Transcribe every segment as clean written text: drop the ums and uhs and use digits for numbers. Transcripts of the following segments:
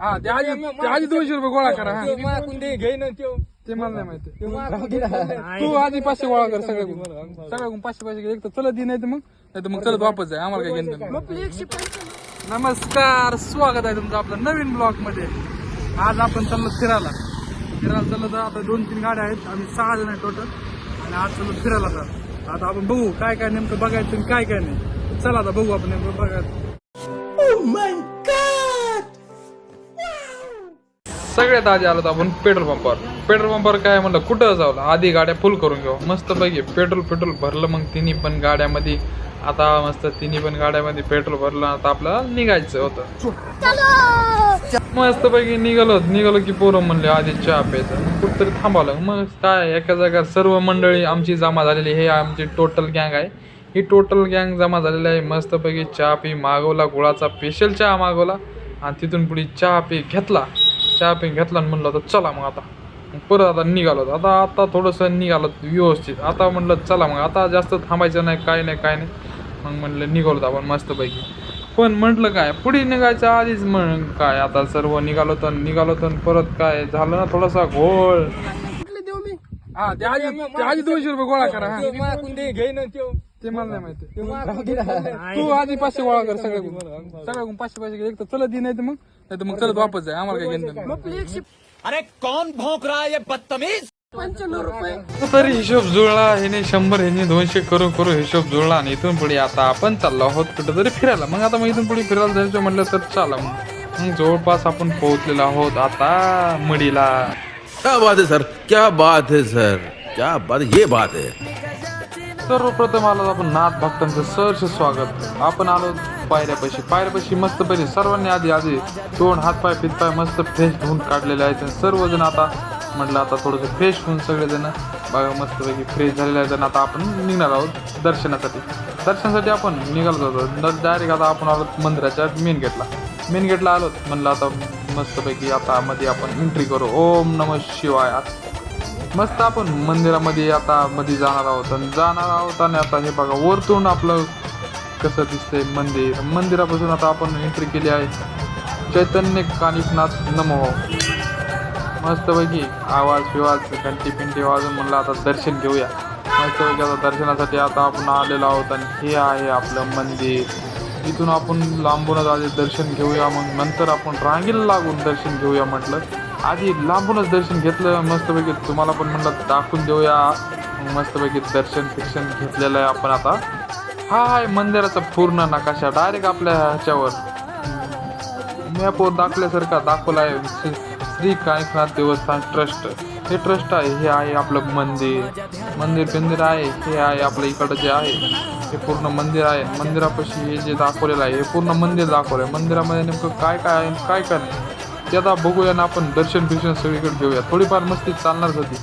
हा ते आधी 200 रुपये गोळा करा. हा ते मला नाही माहिती. तू आधी 500 गोळा कर सगळ्याकडून 500 घे. एक तर चलत नाही तर मग चलत वापस जाय. आम्हाला काय घेणं. नमस्कार, स्वागत आहे तुमचं आपलं नवीन ब्लॉग मध्ये. आज आपण चाललो फिरायला चाललो तर आता 2-3 गाड्या आहेत. आम्ही 6 जण आहे टोटल आणि आज चाललो फिरायला. तर आता आपण बघू काय काय नेमकं बघायचं आणि काय काय नाही. चला आता बघू आपण नेमकं बघायचं. सगळ्यात आधी आलो आपण पेट्रोल पंपावर काय म्हणलं कुठं जावं, आधी गाड्या फुल करून घेऊ मस्त पैकी. पेट्रोल भरलं मग तिन्ही पण गाड्यामध्ये. आता मस्त तिन्ही पण गाड्यामध्ये पेट्रोल भरलं. आता आपल्याला निघायचं होतं. मस्त पैकी निघालो की पोरं म्हणले आधी चहा प्यायचं. कुठतरी थांबवलं. मग काय एका जागा सर्व मंडळी आमची जमा झालेली. हे आमची टोटल गँग आहे. ही टोटल गँग जमा झालेली आहे. मस्त पैकी चहा पी मागवला, गुळाचा स्पेशल चहा मागवला आणि तिथून पुढे चहा पी घेतला आणि म्हणलं होतं चला मग आता परत आता निघालो. आता थोडंसं निघालो व्यवस्थित. आता म्हणलं चला मग आता जास्त थांबायचं नाही काय नाही. मग म्हणलं निघालो आपण मस्तपैकी. पण म्हटलं काय पुढे निघायचं आधीच मग काय आता सर्व निघालो तर परत काय झालं ना थोडासा घोळ. हा ते आधी 200 रुपये गोळा करा. ते मला नाही माहिती. तू आधी 500 गोळा कर सगळ्याकडून 500 घे. एक तर चलत नाही तर मग चलत वापस जाय. आम्हाला काय घेणं. अरे कौन भौंक रहा है ये बदतमीज. 95 रुपये तरी हिशोब जुळला. ह्याने 100 ह्याने 200 करू हिशोब जुळला. आणि इथून पुढे आता आपण चाललो आहोत कुठं तरी फिरायला. मग आता इथून पुढे फिरायला जायचं म्हटलं तर चला मग जवळपास आपण पोहोचलेलो आहोत आता मडीला. क्या बात है सर, क्या बात है सर, क्या बात, ये बात है. सर्वप्रथम आलो आपण नाथ भक्तांचं सहर्ष स्वागत. आपण आलो पायऱ्यापाशी मस्त पैकी सर्वांनी आधी दोन हातपाय फितपाय मस्त फ्रेश धुवून काढलेले आहेत. सर्वजण आता म्हटलं आता थोडंसं फ्रेश होऊन सगळेजण बघा मस्तपैकी फ्रेश झालेले आहेत. आता आपण निघणार आहोत दर्शनासाठी आपण निघालो होतो डायरेक्ट. आता आपण आलो मंदिराच्या मेन गेटला आलो. म्हणलं आता मस्तपैकी आता मध्ये आपण एंट्री करू. ओम नमः शिवाय. मस्त आपण मंदिरामध्ये आता मध्ये जाणार आहोत आणि आता हे बघा वरतून आपलं कसं दिसतंय मंदिरापासून आता आपण एंट्री केली आहे. चैतन्य कानिकनाथ नमो. मस्तपैकी आवाज घंटी वाजून म्हणलं आता दर्शन घेऊया मस्तपैकी. आता दर्शनासाठी आता आपण आलेलो आहोत आणि हे आहे आपलं मंदिर. इथून आपण लांबूनच आधी दर्शन घेऊया. मग नंतर आपण रांगेला लागून दर्शन घेऊया. म्हटलं आधी लांबूनच दर्शन घेतलं मस्तपैकी. तुम्हाला पण म्हटलं दाखवून देऊया. मस्तपैकी दर्शन घेतलेलं आहे आपण. आता हा आहे मंदिराचा पूर्ण नकाशा. डायरेक्ट आपल्या ह्याच्यावर मॅपवर दाखवला आहे. श्री कानिकनाथ देवस्थान ट्रस्ट हे ट्रस्ट आहे. हे आहे आपलं मंदिर आहे. हे आहे आपलं इकडं जे आहे हे पूर्ण मंदिर आहे. मंदिरापाशी हे जे दाखवलेलं आहे हे पूर्ण मंदिर दाखवलं आहे. मंदिरामध्ये नेमकं काय नाही ते आता बघूया ना आपण. दर्शन सगळीकडे घेऊया. थोडीफार मस्ती चालणारच होती.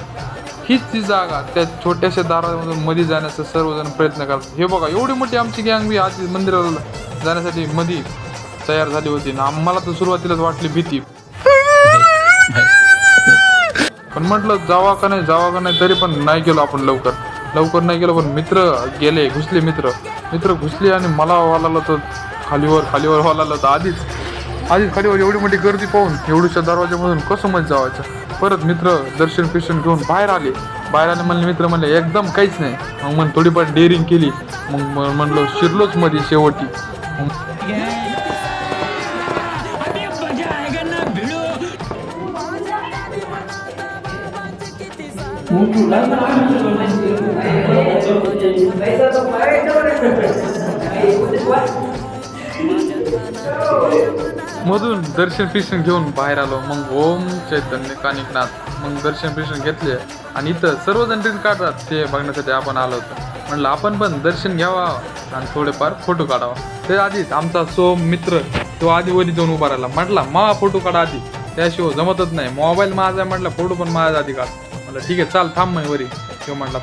हीच ती जागा त्या छोट्याशा दारामधून मध्ये जाण्याचा सर्वजण प्रयत्न करतात. हे बघा एवढी मोठी आमची गँग बी आधी मंदिराला जाण्यासाठी मध्ये तयार झाली होती ना. आम्हाला तर सुरुवातीलाच वाटली भीती. पण म्हटलं जावा का नाही तरी पण नाही गेलो आपण लवकर नाही गेलो. पण मित्र घुसले आणि मला वालालं तर खालीवर वालालं तर आधीच खालीवर एवढी मोठी गर्दी पाहून एवढ्याशा दरवाजामधून कसं मत जावायचं. परत मित्र दर्शन घेऊन बाहेर आले मित्र म्हणले एकदम काहीच नाही. मग थोडीफार डेअरिंग केली. मग म्हणलं शिरलोच मध्ये शेवटी. मधून दर्शन घेऊन बाहेर आलो. मग ओम चैतन्य कानिकनाथ मग दर्शन घेतले. आणि इथं सर्वजण रील काढतात ते बघण्यासाठी आपण आलो होतो. म्हणलं आपण पण दर्शन घ्यावा आणि थोडेफार फोटो काढावा. ते आधीच आमचा सोम मित्र तो आधी वरी जाऊन उभा राहिला. म्हटला मा फोटो काढा आधी, त्याशिवाय जमतच नाही. मोबाईल माझा आहे म्हटलं, फोटो पण माझ्या आधी काढ. म्हटलं ठीक आहे चाल थांब मग वरी. किंवा म्हटलं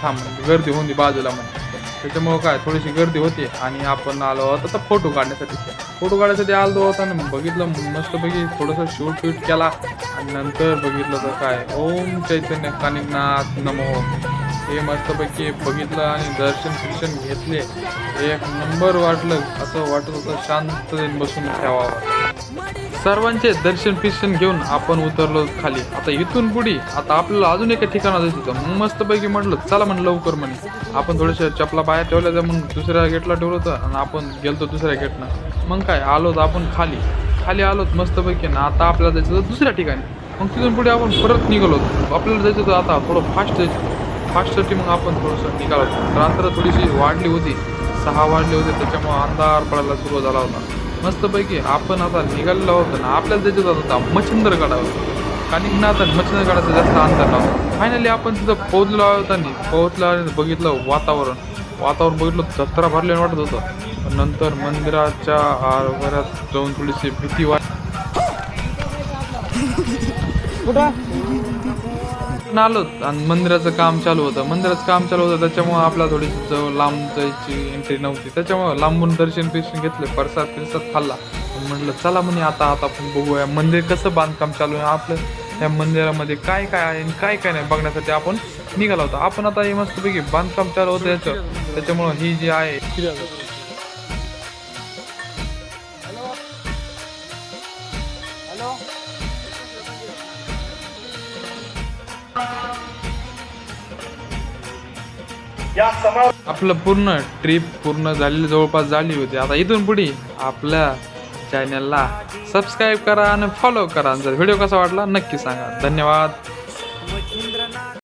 थांब गर्दी होऊन बाजूला मग. त्याच्यामुळं काय थोडीशी गर्दी होती आणि आपण आलो होतो तर फोटो काढण्यासाठी आलो होता. आणि बघितलं मस्तपैकी थोडंसं शूट केला. आणि नंतर बघितलं तर काय ओम चैतन्य कानिकनाथ नमो हे मस्तपैकी बघितलं आणि दर्शन घेतले. एक नंबर वाटलं. असं वाटत होतं शांत बसून ठेवावं. सर्वांचे दर्शन फिशन घेऊन आपण उतरलो खाली. आता इथून पुढे आता आपल्याला अजून एका ठिकाणा जायचं होतं. मग मस्तपैकी म्हटलं चला म्हणलं लवकर म्हणे. आपण थोडेसे चपला बाहेर ठेवल्या त्या म्हणून दुसऱ्या गेटला ठेवलं होतं आणि आपण गेलतो दुसऱ्या गेटनं. मग काय आलोत आपण खाली आलोत मस्तपैकी ना. आता आपल्याला जायचं होतं दुसऱ्या ठिकाणी. मग तिथून पुढे आपण परत निघालो. आपल्याला जायचं होतं आता थोडं फास्टसाठी मग आपण थोडंसं निघालो. रात्र थोडीशी वाढली होती, 6 वाजले होते, त्याच्यामुळे अंधार पडायला सुरू झाला होता. मस्तपैकी आपण आता निघालेलो होतो ना. आपल्याला जायचं होता मच्छिंद्रगडावर. कारण ना आता मच्छिंद्रगडाचं जास्त अंतर नव्हतं. फायनली आपण तिथं पोहोचलो बघितलं वातावरण बघितलं, जत्रा भरल्याने वाटत होतं. पण नंतर मंदिराच्या आवारात जाऊन थोडीशी भीती आलो आणि मंदिराचं काम चालू होतं. त्याच्यामुळे आपल्याला थोडीशी लांब जायची एंट्री नव्हती. त्याच्यामुळे लांबून दर्शन घेतले, प्रसाद खाल्ला. म्हटलं चला म्हणे आता आपण बघूया मंदिर कसं बांधकाम चालू आहे, आपलं या मंदिरामध्ये काय आहे आणि काय नाही बघण्यासाठी आपण निघाला होता. आपण आता हे मस्तपैकी बांधकाम चालू होतं त्याच्यामुळं ही जी आहे आपलं पूर्ण ट्रिप पूर्ण झालेली जवळपास झाली होती. आता इथून पुढे आपल्या चॅनलला सबस्क्राईब करा आणि फॉलो करा. जर व्हिडिओ कसा वाटला नक्की सांगा. धन्यवाद.